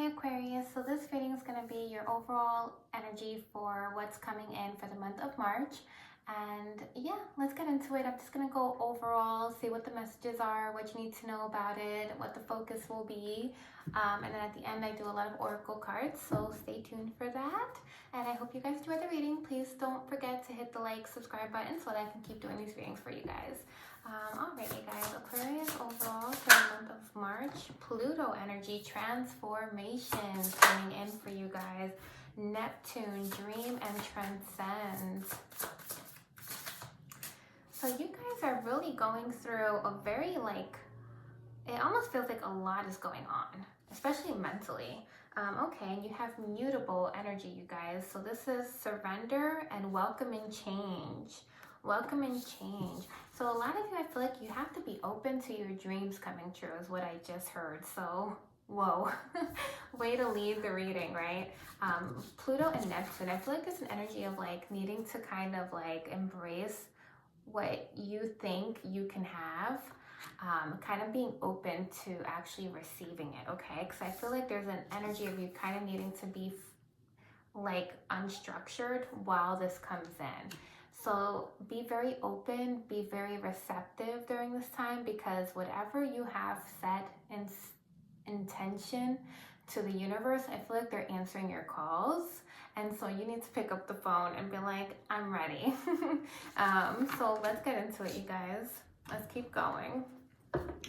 Hi Aquarius, so this reading is going to be your overall energy for what's coming in for the month of March. And yeah, let's get into it. I'm just going to go overall, see what the messages are, what you need to know about it, what the focus will be. And then at the end, I do a lot of oracle cards, so stay tuned for that. And I hope you guys enjoy the reading. Please don't forget to hit the like, subscribe button so that I can keep doing these readings for you guys. Alrighty guys, Aquarius overall for the month of March, Pluto energy transformations coming in for you guys. Neptune, dream and transcend. So you guys are really going through a very it almost feels like a lot is going on, especially mentally. Okay, and you have mutable energy, you guys. So this is surrender and welcoming change. Welcoming change. So a lot of you, I feel like you have to be open to your dreams coming true is what I just heard. So, whoa, way to lead the reading, right? Pluto and Neptune, I feel like it's an energy of needing to kind of embrace what you think you can have. Kind of being open to actually receiving it, okay? Because I feel like there's an energy of you kind of needing to be unstructured while this comes in. So be very open, be very receptive during this time, because whatever you have set in intention to the universe, I feel like they're answering your calls. And so you need to pick up the phone and be like, I'm ready. So let's get into it, you guys. Let's keep going.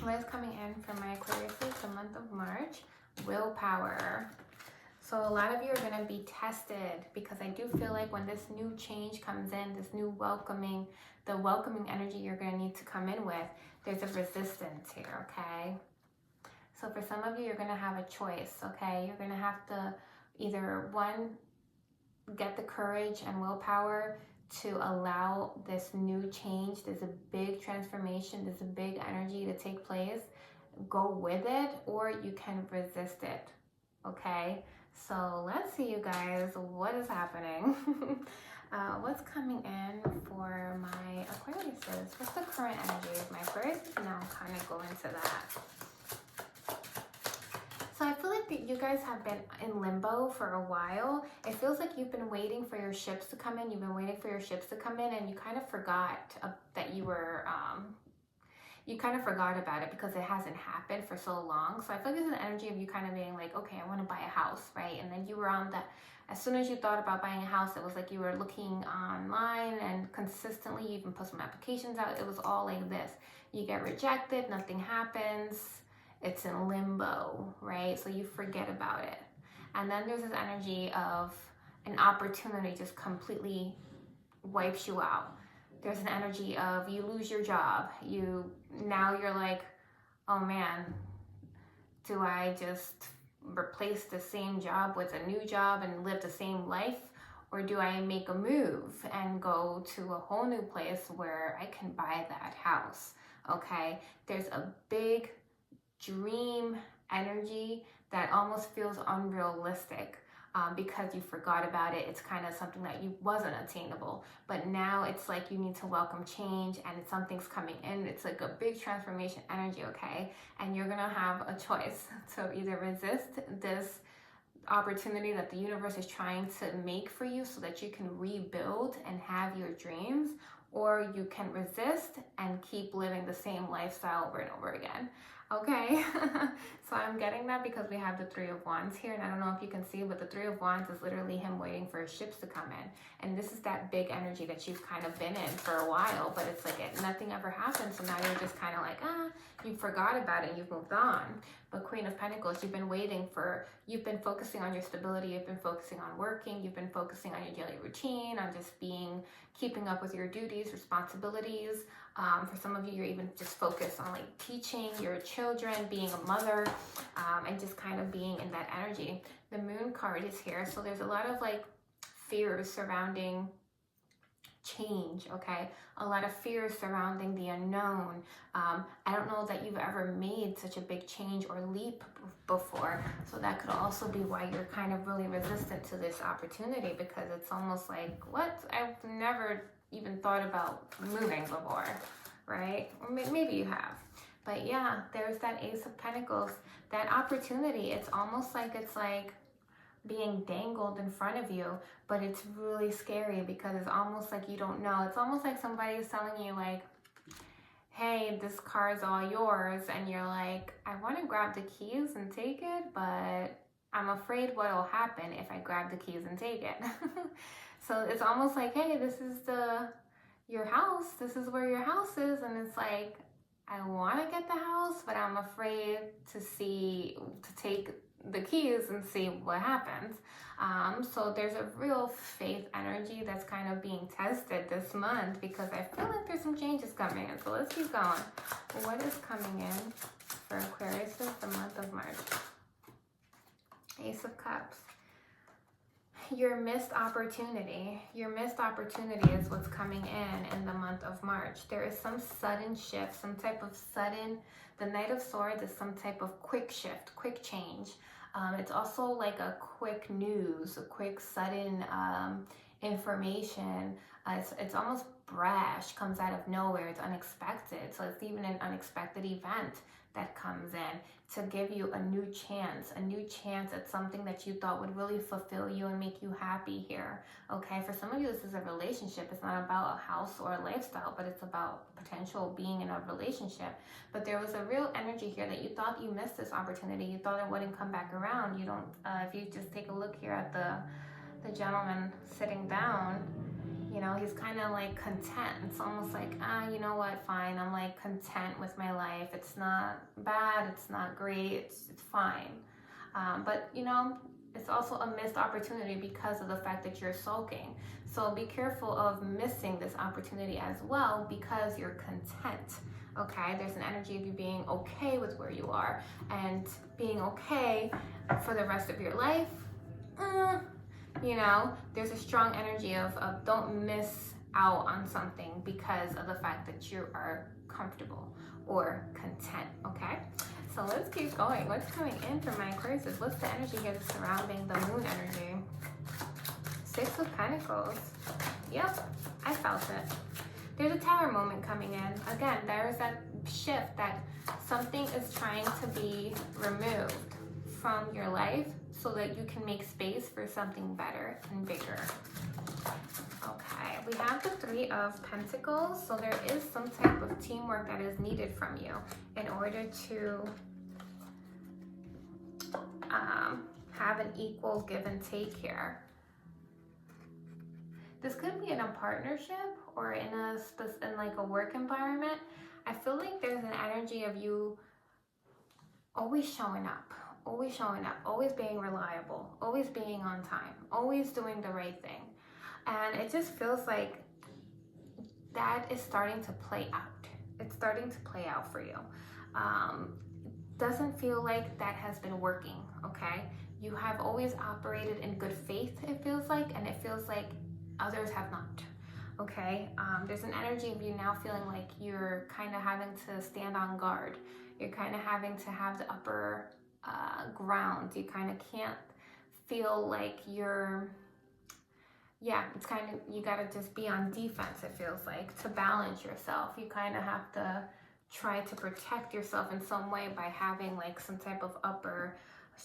What is coming in for my Aquarius the month of March? Willpower. So a lot of you are going to be tested, because I do feel like when this new change comes in, this new welcoming, the welcoming energy you're going to need to come in with, there's a resistance here, okay? So for some of you, you're going to have a choice, okay? You're going to have to either, one, get the courage and willpower to allow this new change, there's a big transformation, there's a big energy to take place, go with it, or you can resist it, okay? So let's see, you guys, what is happening? What's coming in for my Aquariuses? What's the current energy of my Aquarius? Now kind of go into that. So I feel like that you guys have been in limbo for a while. It feels like you've been waiting for your ships to come in. You've been waiting for your ships to come in, and you kind of forgot that you were, you kind of forgot about it because it hasn't happened for so long. So I feel like there's an energy of you kind of being like, okay, I want to buy a house, right? And then you were on that, as soon as you thought about buying a house, it was like you were looking online and consistently, you even put some applications out. It was all like this. You get rejected, nothing happens. It's in limbo, right? So you forget about it. And then there's this energy of an opportunity just completely wipes you out. There's an energy of you lose your job. Now you're like, oh man, do I just replace the same job with a new job and live the same life? Or do I make a move and go to a whole new place where I can buy that house? Okay, there's a big dream energy that almost feels unrealistic. Because you forgot about it. It's kind of something that wasn't attainable, but now it's like you need to welcome change, and something's coming in. It's like a big transformation energy, okay? And you're gonna have a choice to either resist this opportunity that the universe is trying to make for you so that you can rebuild and have your dreams, or you can resist and keep living the same lifestyle over and over again. Okay, so I'm getting that because we have the Three of Wands here, and I don't know if you can see, but the Three of Wands is literally him waiting for his ships to come in. And this is that big energy that you've kind of been in for a while, but it's like nothing ever happened. So now you're just kind of like, you forgot about it, you've moved on. But Queen of Pentacles, you've been you've been focusing on your stability, you've been focusing on working, you've been focusing on your daily routine, on just keeping up with your duties, responsibilities. For some of you, you're even just focused on teaching your children, being a mother, and just kind of being in that energy. The Moon card is here, so there's a lot of fears surrounding change, okay? A lot of fears surrounding the unknown. I don't know that you've ever made such a big change or leap before, so that could also be why you're kind of really resistant to this opportunity, because it's almost like, what? I've never even thought about moving before, right? Or maybe you have. But yeah, there's that Ace of Pentacles, that opportunity. It's almost like it's like being dangled in front of you, but it's really scary because it's almost like you don't know. It's almost like somebody is telling you like, hey, this car is all yours, and you're like, I want to grab the keys and take it, but I'm afraid what'll happen if I grab the keys and take it. So it's almost like, hey, this is your house. This is where your house is, and it's like, I want to get the house, but I'm afraid to take the keys and see what happens. So there's a real faith energy that's kind of being tested this month, because I feel like there's some changes coming in. So let's keep going. What is coming in for Aquarius for the month of March? Ace of Cups. Your missed opportunity. Your missed opportunity is what's coming in the month of March. There is some sudden shift, some type of sudden, the Knight of Swords is some type of quick shift, quick change. It's also like a quick news, a quick sudden information. It's almost brash, comes out of nowhere, it's unexpected. So it's even an unexpected event that comes in to give you a new chance at something that you thought would really fulfill you and make you happy here. Okay, for some of you, this is a relationship. It's not about a house or a lifestyle, but it's about potential being in a relationship. But there was a real energy here that you thought you missed this opportunity. You thought it wouldn't come back around. You don't, if you just take a look here at the gentleman sitting down, you know, he's kind of like content. It's almost like, you know what, fine. I'm like content with my life. It's not bad. It's not great. It's fine. But, you know, it's also a missed opportunity because of the fact that you're sulking. So be careful of missing this opportunity as well, because you're content. Okay, there's an energy of you being okay with where you are and being okay for the rest of your life. You know, there's a strong energy of don't miss out on something because of the fact that you are comfortable or content, okay? So let's keep going. What's coming in for my Aquarius? What's the energy here that's surrounding the moon energy? Six of Pentacles. Yep, I felt it. There's a Tower moment coming in. Again, there's that shift that something is trying to be removed from your life so that you can make space for something better and bigger. Okay, we have the Three of Pentacles. So there is some type of teamwork that is needed from you in order to have an equal give and take here. This could be in a partnership or in like a work environment. I feel like there's an energy of you always showing up, always being reliable, always being on time, always doing the right thing. And it just feels like that is starting to play out. It's starting to play out for you. Doesn't feel like that has been working, okay? You have always operated in good faith, it feels like, and it feels like others have not, okay? There's an energy of you now feeling like you're kind of having to stand on guard. You're kind of having to have the upper ground. You kind of can't feel like you're, it's kind of, you got to just be on defense, it feels like, to balance yourself. You kind of have to try to protect yourself in some way by having like some type of upper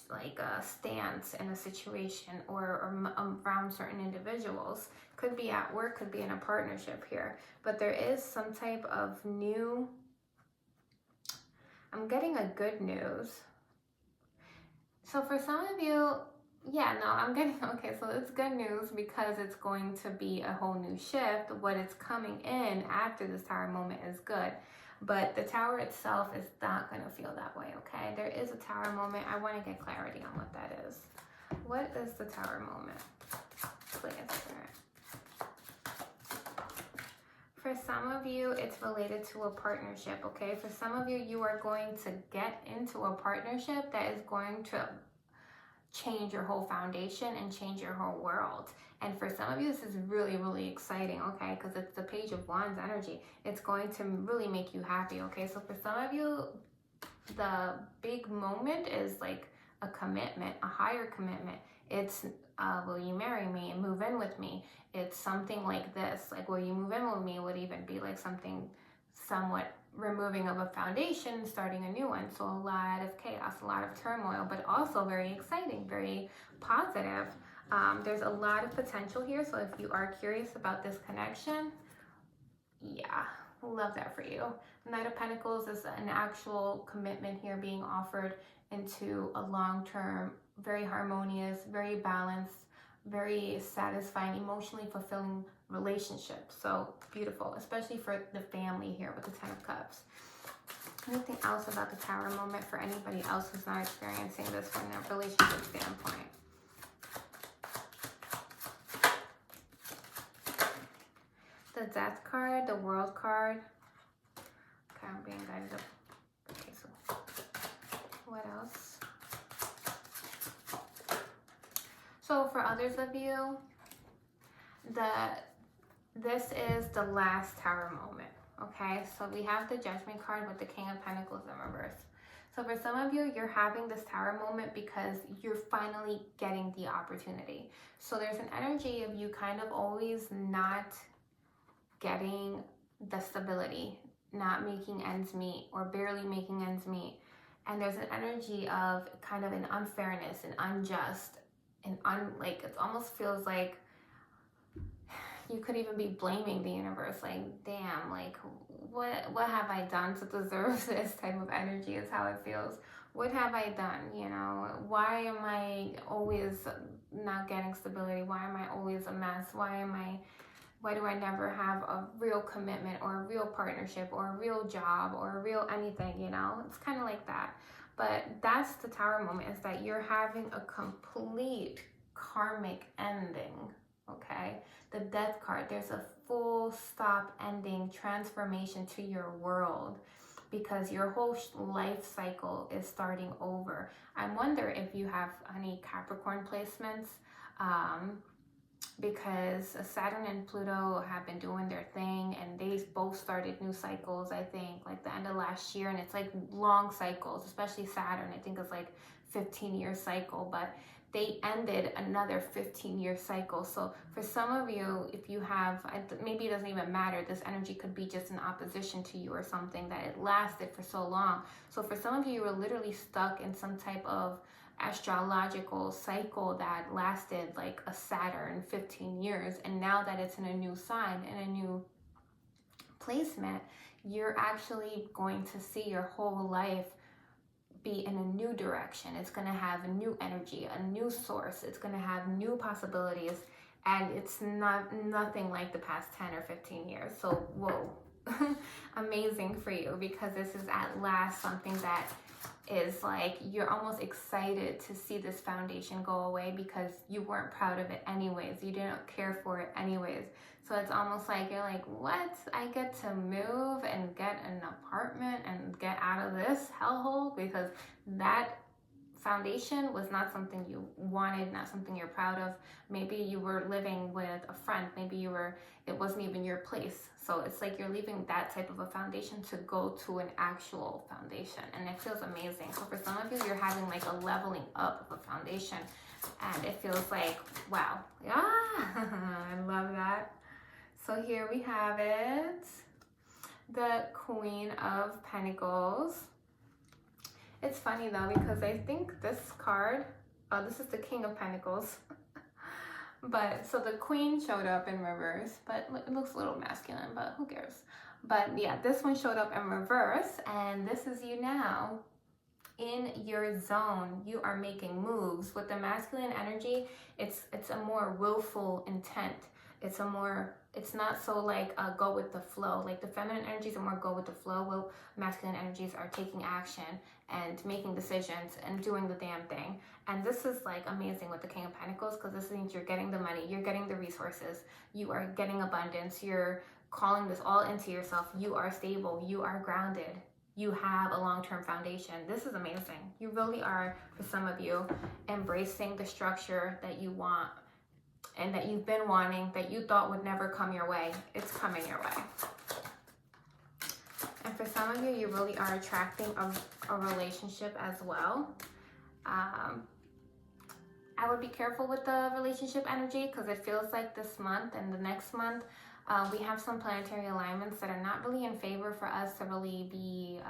like a stance in a situation or around certain individuals. Could be at work, could be in a partnership here, but there is some type of new, I'm getting a good news. So for some of you, I'm getting, okay, so it's good news because it's going to be a whole new shift. What is coming in after this Tower moment is good. But the Tower itself is not going to feel that way, okay? There is a Tower moment. I want to get clarity on what that is. What is the Tower moment? Please, Spirit. For some of you, it's related to a partnership, okay? For some of you, you are going to get into a partnership that is going to change your whole foundation and change your whole world. And for some of you, this is really, really exciting, okay? Because it's the Page of Wands energy. It's going to really make you happy, okay? So for some of you, the big moment is like a commitment, a higher commitment. It's, will you marry me and move in with me? It's something like this. Like, will you move in with me would even be like something somewhat removing of a foundation, starting a new one. So a lot of chaos, a lot of turmoil, but also very exciting, very positive. There's a lot of potential here. So if you are curious about this connection, yeah, love that for you. Knight of Pentacles is an actual commitment here being offered into a long-term, very harmonious, very balanced, very satisfying, emotionally fulfilling relationship. So beautiful, especially for the family here with the Ten of Cups. Anything else about the Tower moment for anybody else who's not experiencing this from a relationship standpoint? The Death card, the World card. Okay, I'm being guided up. Okay, so what else? So for others of you, this is the last Tower moment, okay? So we have the Judgment card with the King of Pentacles in reverse. So for some of you, you're having this Tower moment because you're finally getting the opportunity. So there's an energy of you kind of always not getting the stability, not making ends meet, or barely making ends meet. And there's an energy of kind of an unfairness and unjust and like it almost feels like you could even be blaming the universe, like, damn, like what have I done to deserve this type of energy is how it feels. What have I done? You know, why am I always not getting stability? Why am I always a mess? Why do I never have a real commitment or a real partnership or a real job or a real anything, you know? It's kind of like that. But that's the Tower moment, is that you're having a complete karmic ending, okay? The Death card, there's a full stop ending transformation to your world because your whole life cycle is starting over. I wonder if you have any Capricorn placements, because Saturn and Pluto have been doing their thing and they both started new cycles, I think, like the end of last year, and it's like long cycles, especially Saturn, I think it's like 15-year cycle, but they ended another 15-year cycle. So for some of you, if you have, maybe it doesn't even matter, this energy could be just in opposition to you or something, that it lasted for so long. So for some of you, you were literally stuck in some type of astrological cycle that lasted like a Saturn 15 years, and now that it's in a new sign and a new placement, you're actually going to see your whole life be in a new direction. It's going to have a new energy, a new source. It's going to have new possibilities, and it's nothing like the past 10 or 15 years. So whoa, amazing for you, because this is at last something that is like you're almost excited to see this foundation go away because you weren't proud of it anyways. You didn't care for it anyways. So it's almost like you're like, what? I get to move and get an apartment and get out of this hellhole, because that foundation was not something you wanted, not something you're proud of. Maybe you were living with a friend, maybe it wasn't even your place. So it's like you're leaving that type of a foundation to go to an actual foundation, and it feels amazing. So for some of you, you're having like a leveling up of a foundation, and it feels like, wow, yeah, I love that. So here we have it, the Queen of Pentacles. It's funny though, because I think this card, oh, this is the King of Pentacles. But so the Queen showed up in reverse, but it looks a little masculine, but who cares? But yeah, this one showed up in reverse, and this is you now in your zone. You are making moves. With the masculine energy, it's a more willful intent. It's not so like go with the flow. Like the feminine energies are more go with the flow, while masculine energies are taking action and making decisions and doing the damn thing. And this is like amazing with the King of Pentacles, because this means you're getting the money, you're getting the resources, you are getting abundance, you're calling this all into yourself, you are stable, you are grounded, you have a long-term foundation. This is amazing. You really are, for some of you, embracing the structure that you want and that you've been wanting, that you thought would never come your way. It's coming your way. And for some of you, you really are attracting a relationship as well. I would be careful with the relationship energy, because it feels like this month and the next month, We have some planetary alignments that are not really in favor for us to really be,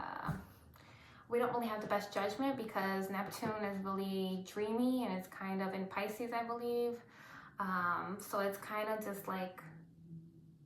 we don't really have the best judgment because Neptune is really dreamy and it's kind of in Pisces, I believe. So it's kind of just like,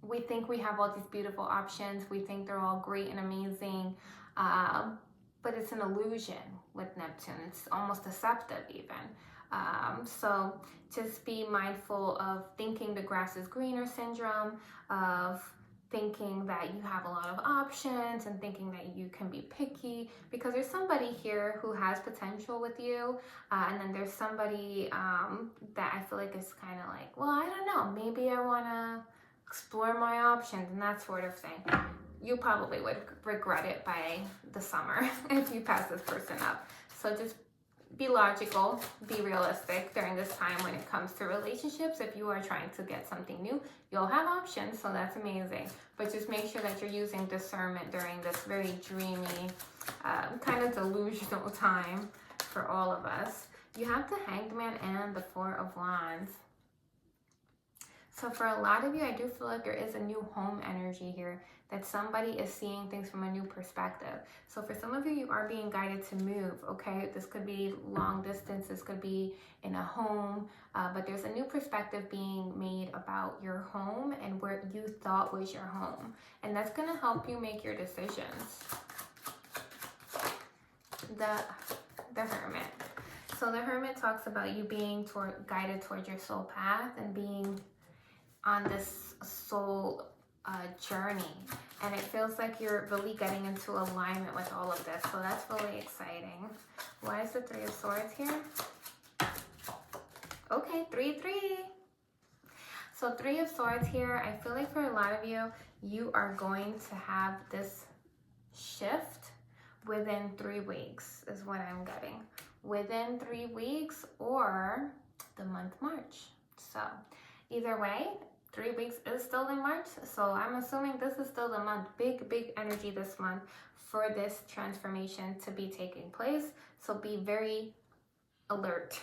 we think we have all these beautiful options. We think they're all great and amazing. But it's an illusion with Neptune. It's almost deceptive even. So just be mindful of thinking the grass is greener syndrome, of thinking that you have a lot of options and thinking that you can be picky, because there's somebody here who has potential with you, and then there's somebody that I feel like is kind of like, well, I don't know, maybe I want to explore my options and that sort of thing. You probably would regret it by the summer if you pass this person up. So just be logical, be realistic during this time when it comes to relationships. If you are trying to get something new, you'll have options, so that's amazing. But just make sure that you're using discernment during this very dreamy, kind of delusional time for all of us. You have the Hanged Man and the Four of Wands. So for a lot of you, I do feel like there is a new home energy here, that somebody is seeing things from a new perspective. So for some of you, you are being guided to move, okay? This could be long distance, this could be in a home, but there's a new perspective being made about your home and where you thought was your home. And that's gonna help you make your decisions. The Hermit. So the Hermit talks about you being guided towards your soul path and being on this soul journey, and it feels like you're really getting into alignment with all of this, so that's really exciting. Why is the Three of Swords here? Okay, 3-3. So Three of Swords here, I feel like for a lot of you, you are going to have this shift within 3 weeks is what I'm getting. Within 3 weeks or the month March. So either way, 3 weeks is still in March, so I'm assuming this is still the month. Big energy this month for this transformation to be taking place, so be very alert.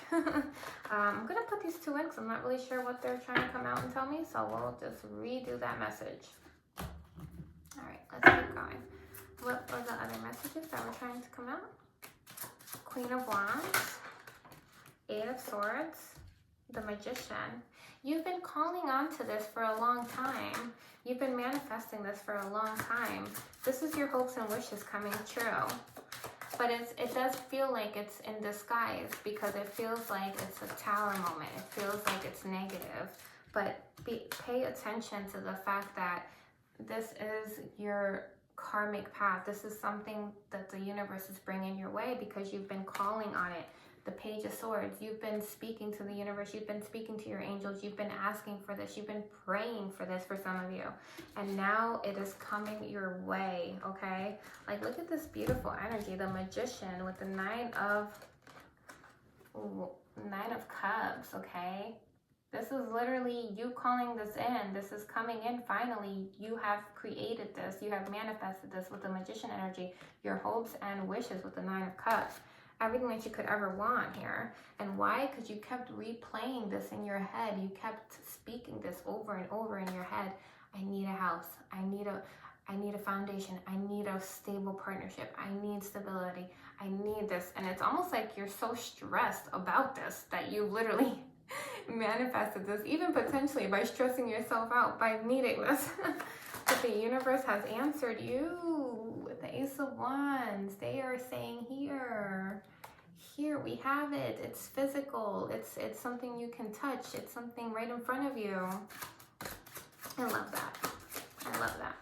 I'm gonna put these 2 in because I'm not really sure what they're trying to come out and tell me, so we'll just redo that message. All right, let's keep going. What were the other messages that were trying to come out? Queen of Wands, 8 of Swords, the Magician. You've been calling on to this for a long time. You've been manifesting this for a long time. This is your hopes and wishes coming true. But it does feel like it's in disguise because it feels like it's a tower moment. It feels like it's negative. But pay attention to the fact that this is your karmic path. This is something that the universe is bringing your way because you've been calling on it. The Page of Swords, you've been speaking to the universe, you've been speaking to your angels, you've been asking for this, you've been praying for this for some of you. And now it is coming your way, okay? Like, look at this beautiful energy, the Magician with the Nine of Cups, okay? This is literally you calling this in. This is coming in finally. You have created this. You have manifested this with the Magician energy. Your hopes and wishes with the Nine of Cups. Everything that you could ever want here. And why? Because you kept replaying this in your head. You kept speaking this over and over in your head. I need a house. I need a foundation. I need a stable partnership. I need stability. I need this. And it's almost like you're so stressed about this that you literally manifested this, even potentially by stressing yourself out by needing this. But the universe has answered you with the Ace of Wands. They are saying here we have it. It's physical. It's something you can touch. It's something right in front of you. I love that. I love that.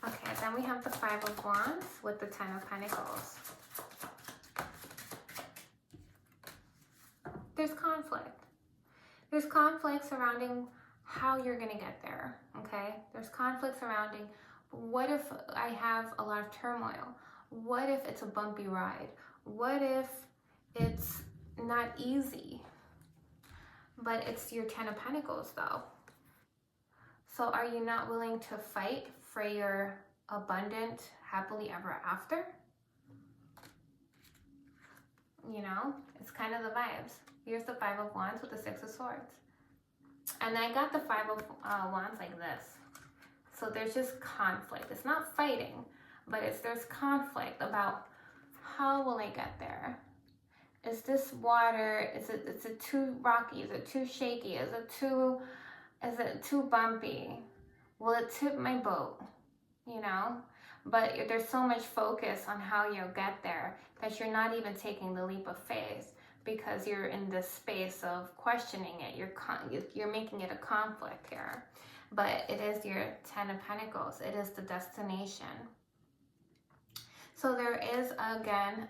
Okay, then we have the Five of Wands with the Ten of Pentacles. There's conflict. There's conflict surrounding how you're going to get there, okay? There's conflict surrounding, what if I have a lot of turmoil? What if it's a bumpy ride? What if it's not easy? But it's your Ten of Pentacles, though. So are you not willing to fight for your abundant, happily ever after? You know, it's kind of the vibes. Here's the Five of Wands with the Six of Swords. And I got the Five of Wands like this. So there's just conflict. It's not fighting, but there's conflict about how will I get there? Is this water, is it too rocky? Is it too shaky? Is it too bumpy? Will it tip my boat? You know? But there's so much focus on how you'll get there that you're not even taking the leap of faith, because you're in this space of questioning it. You're making it a conflict here. But it is your 10 of Pentacles. It is the destination. So there is, again,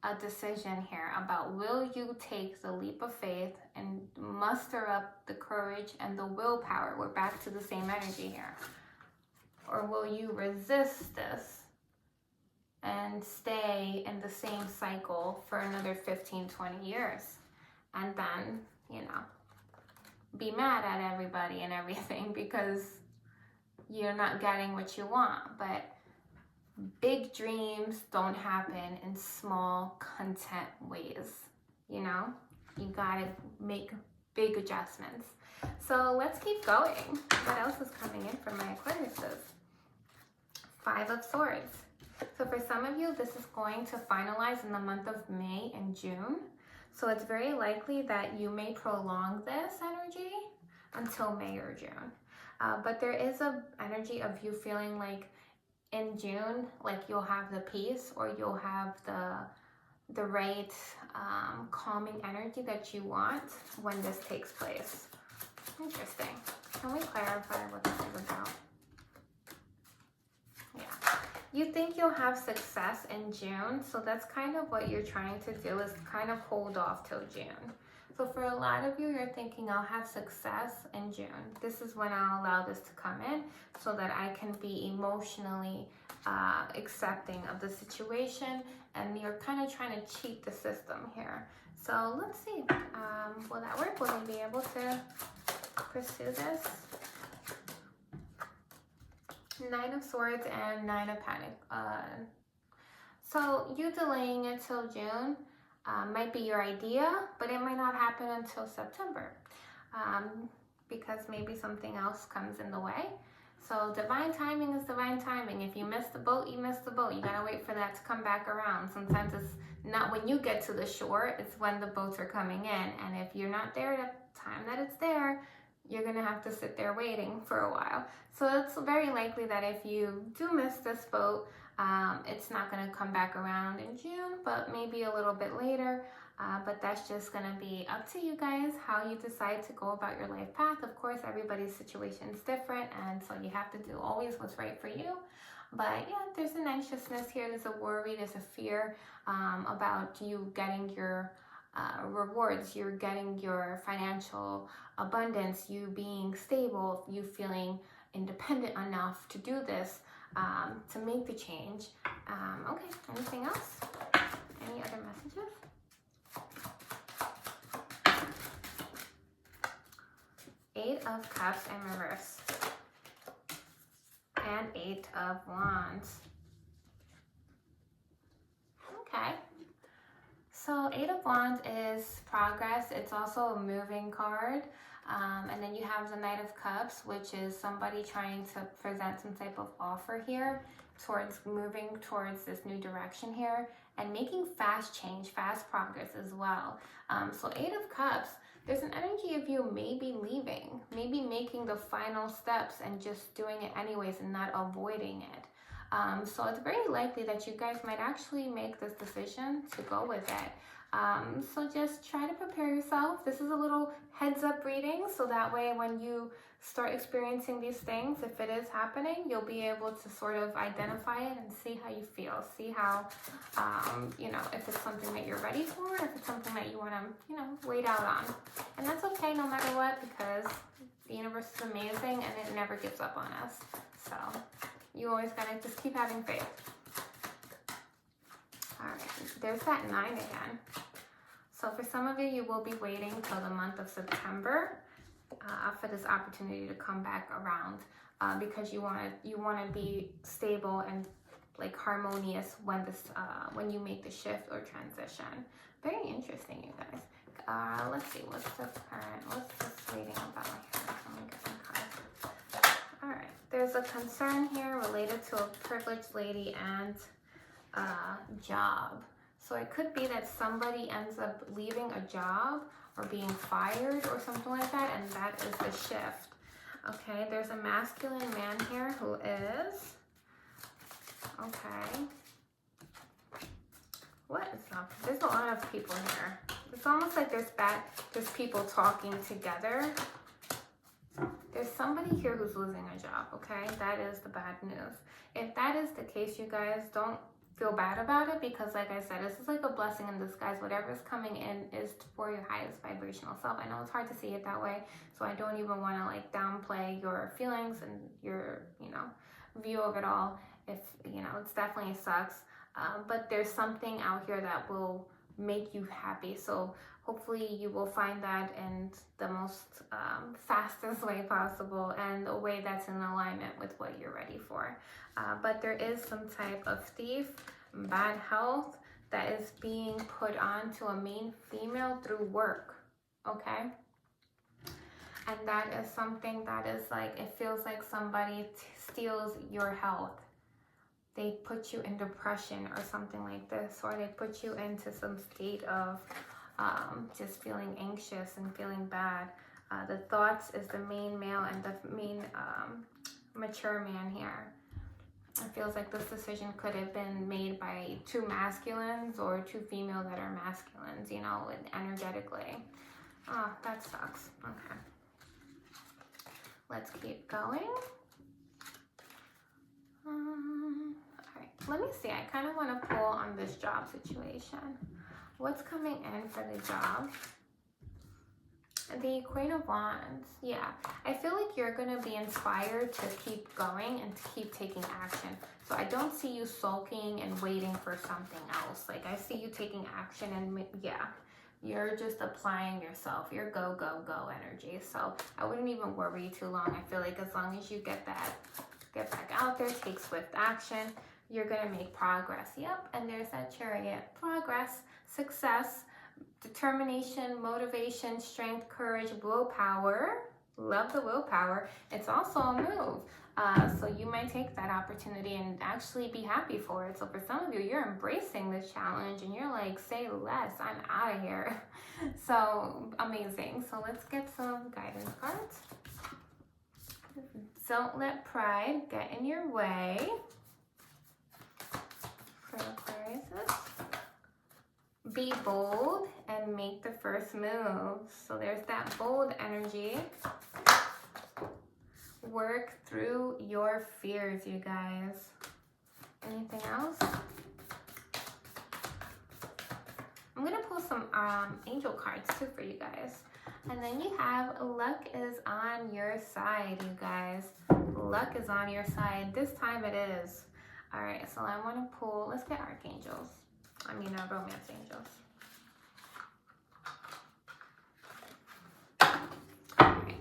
a decision here about, will you take the leap of faith and muster up the courage and the willpower? We're back to the same energy here. Or will you resist this and stay in the same cycle for another 15, 20 years? And then, you know, be mad at everybody and everything because you're not getting what you want. But big dreams don't happen in small, content ways. You know, you gotta make big adjustments. So let's keep going. What else is coming in for my Aquariuses? 5 of Swords. So for some of you, this is going to finalize in the month of May and June. So it's very likely that you may prolong this energy until May or June. But there is an energy of you feeling like in June, like you'll have the peace, or you'll have the right calming energy that you want when this takes place. Interesting. Can we clarify what this is about? Yeah. You think you'll have success in June, so that's kind of what you're trying to do, is kind of hold off till June. So for a lot of you, you're thinking, I'll have success in June. This is when I'll allow this to come in so that I can be emotionally accepting of the situation, and you're kind of trying to cheat the system here. So let's see, will that work? Will they be able to pursue this? 9 of Swords and 9 of Pentacles. So you delaying it till June might be your idea, but it might not happen until September because maybe something else comes in the way. So divine timing is divine timing. If you miss the boat, you miss the boat. You gotta wait for that to come back around. Sometimes it's not when you get to the shore, it's when the boats are coming in. And if you're not there at the time that it's there, you're gonna have to sit there waiting for a while. So it's very likely that if you do miss this boat, it's not gonna come back around in June, but maybe a little bit later. But that's just gonna be up to you guys, how you decide to go about your life path. Of course, everybody's situation is different, and so you have to do always what's right for you. But yeah, there's an anxiousness here, there's a worry, there's a fear about you getting your rewards, you're getting your financial abundance, you being stable, you feeling independent enough to do this, to make the change. Okay, anything else? Any other messages? 8 of Cups in reverse. And 8 of Wands. Okay. So 8 of Wands is progress. It's also a moving card. And then you have the Knight of Cups, which is somebody trying to present some type of offer here towards moving towards this new direction here and making fast change, fast progress as well. So 8 of Cups, there's an energy of you maybe leaving, maybe making the final steps and just doing it anyways and not avoiding it. So it's very likely that you guys might actually make this decision to go with it. So just try to prepare yourself. This is a little heads up reading, so that way when you start experiencing these things, if it is happening, you'll be able to sort of identify it and see how you feel. See how, you know, if it's something that you're ready for, if it's something that you want to, you know, wait out on. And that's okay no matter what, because the universe is amazing and it never gives up on us. So you always gotta just keep having faith. All right, there's that 9 again. So for some of you, you will be waiting till the month of September for this opportunity to come back around because you want to be stable and like harmonious when this when you make the shift or transition. Very interesting, you guys. Let's see, what's this reading about here? Let me get some cards. All right, there's there's a concern here related to a privileged lady and a job. So it could be that somebody ends up leaving a job or being fired or something like that, and that is the shift. Okay, there's a masculine man here who is, okay. What is up? There's a lot of people here. It's almost like there's people talking together. There's somebody here who's losing a job, okay? That is the bad news. If that is the case, you guys, don't feel bad about it, because like I said, this is like a blessing in disguise. Whatever's coming in is for your highest vibrational self. I know it's hard to see it that way, so I don't even want to like downplay your feelings and your, you know, view of it all. If, you know, it's definitely sucks. But there's something out here that will make you happy. So hopefully you will find that in the most fastest way possible, and a way that's in alignment with what you're ready for. But there is some type of thief, bad health that is being put on to a main female through work, okay? And that is something that is like, it feels like somebody steals your health. They put you in depression or something like this, or they put you into some state of just feeling anxious and feeling bad. The thoughts is the main male and the main mature man here. It feels like this decision could have been made by two masculines or two female that are masculines, you know, energetically. Oh, that sucks. Okay. Let's keep going. Alright, let me see. I kind of want to pull on this job situation. What's coming in for the job? The Queen of Wands. Yeah, I feel like you're going to be inspired to keep going and to keep taking action. So I don't see you sulking and waiting for something else. Like, I see you taking action, and yeah, you're just applying yourself, your go, go, go energy. So I wouldn't even worry too long. I feel like as long as you get back out there, take swift action, you're going to make progress. Yep, and there's that Chariot. Progress, success, determination, motivation, strength, courage, willpower. Love the willpower. It's also a move. So you might take that opportunity and actually be happy for it. So for some of you, you're embracing this challenge and you're like, say less, I'm out of here. So amazing. So let's get some guidance cards. Don't let pride get in your way. For Aquarius. Be bold and make the first move. So there's that bold energy. Work through your fears, you guys. Anything else? I'm going to pull some angel cards too for you guys. And then you have luck is on your side, you guys. Luck is on your side. This time it is. All right, so I want to pull, let's get archangels. I mean, romance angels. All right,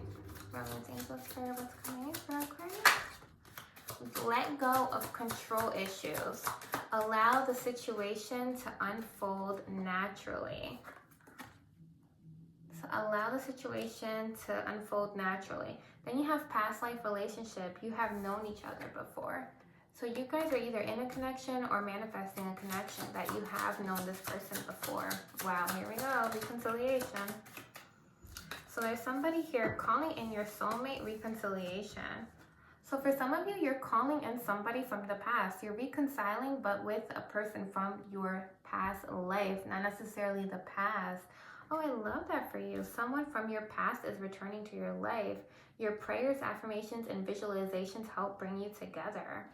romance angels for what's coming in for Aquarius. Let go of control issues. Allow the situation to unfold naturally. So allow the situation to unfold naturally. Then you have past life relationship. You have known each other before. So you guys are either in a connection or manifesting a connection that you have known this person before. Wow, here we go, reconciliation. So there's somebody here calling in your soulmate reconciliation. So for some of you, you're calling in somebody from the past. You're reconciling, but with a person from your past life, not necessarily the past. Oh, I love that for you. Someone from your past is returning to your life. Your prayers, affirmations, and visualizations help bring you together.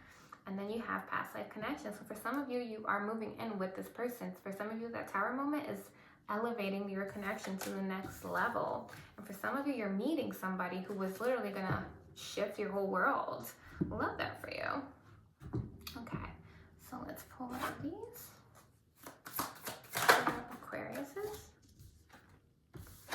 And then you have past life connections. So for some of you, you are moving in with this person. For some of you, that tower moment is elevating your connection to the next level. And for some of you, you're meeting somebody who was literally going to shift your whole world. Love that for you. Okay, so let's pull out these. Aquariuses.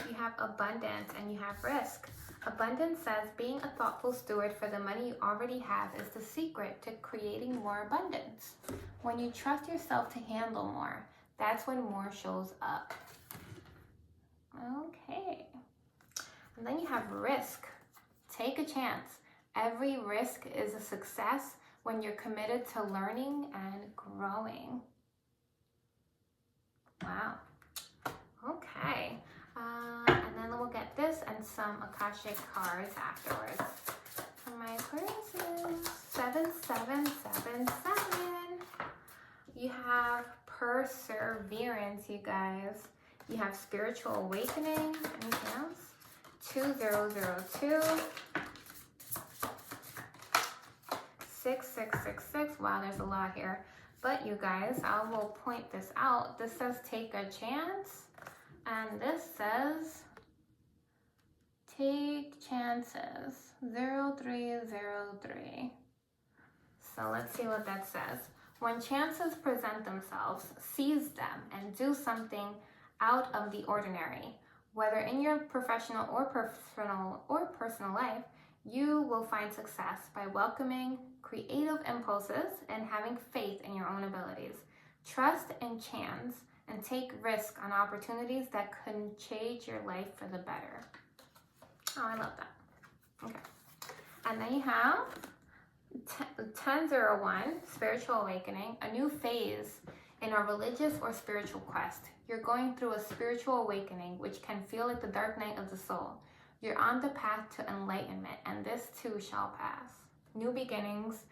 You have abundance and you have risk. Abundance says being a thoughtful steward for the money you already have is the secret to creating more abundance. When you trust yourself to handle more, that's when more shows up. Okay. And then you have risk. Take a chance. Every risk is a success when you're committed to learning and growing. Wow. Okay. And then we'll get this and some Akashic cards afterwards. For my Aquarius, 7777. You have perseverance, you guys. You have spiritual awakening. Anything else? 2002. 6666. Wow, there's a lot here. But you guys, I will point this out. This says take a chance. And this says take chances. 0303. So let's see what that says. When chances present themselves, seize them and do something out of the ordinary. Whether in your professional or personal life, you will find success by welcoming creative impulses and having faith in your own abilities. Trust in chance and take risk on opportunities that can change your life for the better. Oh, I love that. Okay. And then you have 1001, spiritual awakening, a new phase in a religious or spiritual quest. You're going through a spiritual awakening, which can feel like the dark night of the soul. You're on the path to enlightenment, and this too shall pass. New beginnings,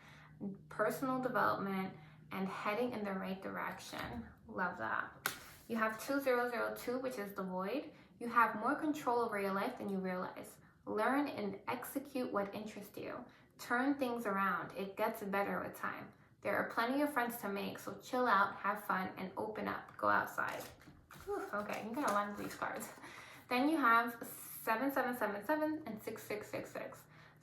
personal development, and heading in the right direction. Love that. You have 2002, which is the void. You have more control over your life than you realize. Learn and execute what interests you. Turn things around. It gets better with time. There are plenty of friends to make, so chill out, have fun, and open up. Go outside. Whew, okay, you got a lot of these cards. Then you have 7777 and 6666.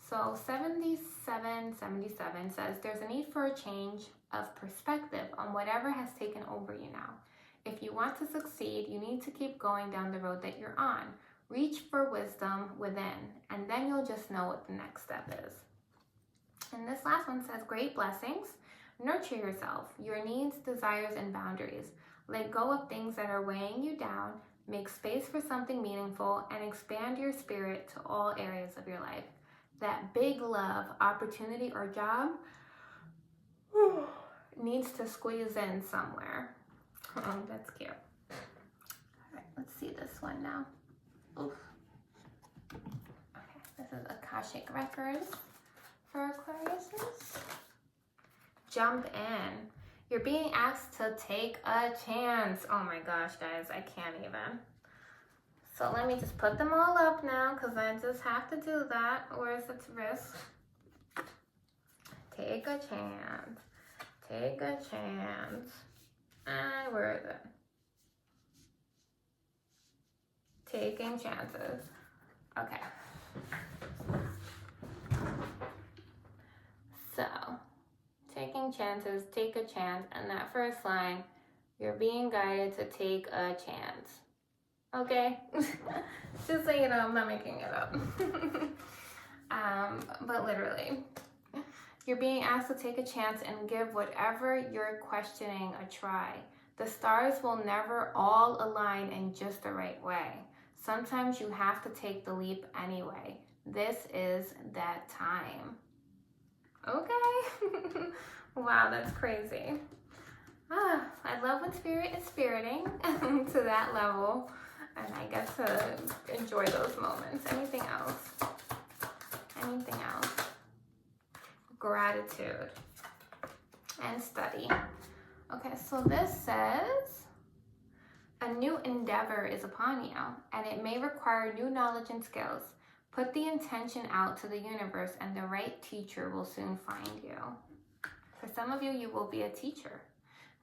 So 7777 says there's a need for a change of perspective on whatever has taken over you now. If you want to succeed, you need to keep going down the road that you're on. Reach for wisdom within, and then you'll just know what the next step is. And this last one says great blessings. Nurture yourself, your needs, desires, and boundaries. Let go of things that are weighing you down. Make space for something meaningful and expand your spirit to all areas of your life. That big love, opportunity, or job needs to squeeze in somewhere. Oh, that's cute. All right, let's see this one now. Oof. Okay, this is Akashic Records for Aquariuses. Jump in. You're being asked to take a chance. Oh my gosh, guys, I can't even. So let me just put them all up now because I just have to do that. Where's its risk? Take a chance. Take a chance. And where is it? Taking chances. Okay. So, taking chances, take a chance, and that first line, you're being guided to take a chance. Okay? Just so you know, I'm not making it up. But literally, you're being asked to take a chance and give whatever you're questioning a try. The stars will never all align in just the right way. Sometimes you have to take the leap anyway. This is that time. Okay. Wow, that's crazy. I love when spirit is spiriting to that level, and I get to enjoy those moments. Anything else? Anything else? Gratitude and study. Okay, so this says a new endeavor is upon you, and it may require new knowledge and skills. Put the intention out to the universe, and the right teacher will soon find you. For some of you, you will be a teacher.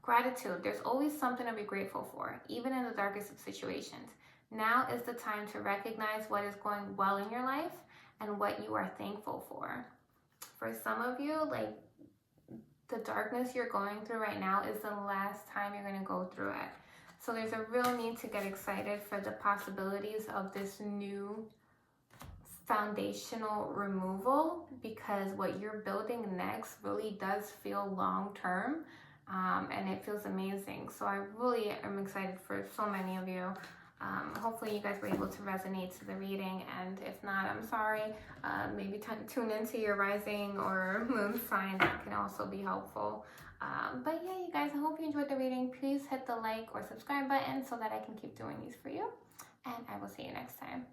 Gratitude. There's always something to be grateful for, even in the darkest of situations. Now is the time to recognize what is going well in your life and what you are thankful for. For some of you, like, the darkness you're going through right now is the last time you're going to go through it. So there's a real need to get excited for the possibilities of this new foundational removal, because what you're building next really does feel long term, and it feels amazing. So I really am excited for so many of you. Hopefully you guys were able to resonate to the reading, and if not, I'm sorry. Maybe tune into your rising or moon sign. That can also be helpful. But yeah, you guys, I hope you enjoyed the reading. Please hit the like or subscribe button so that I can keep doing these for you. And I will see you next time.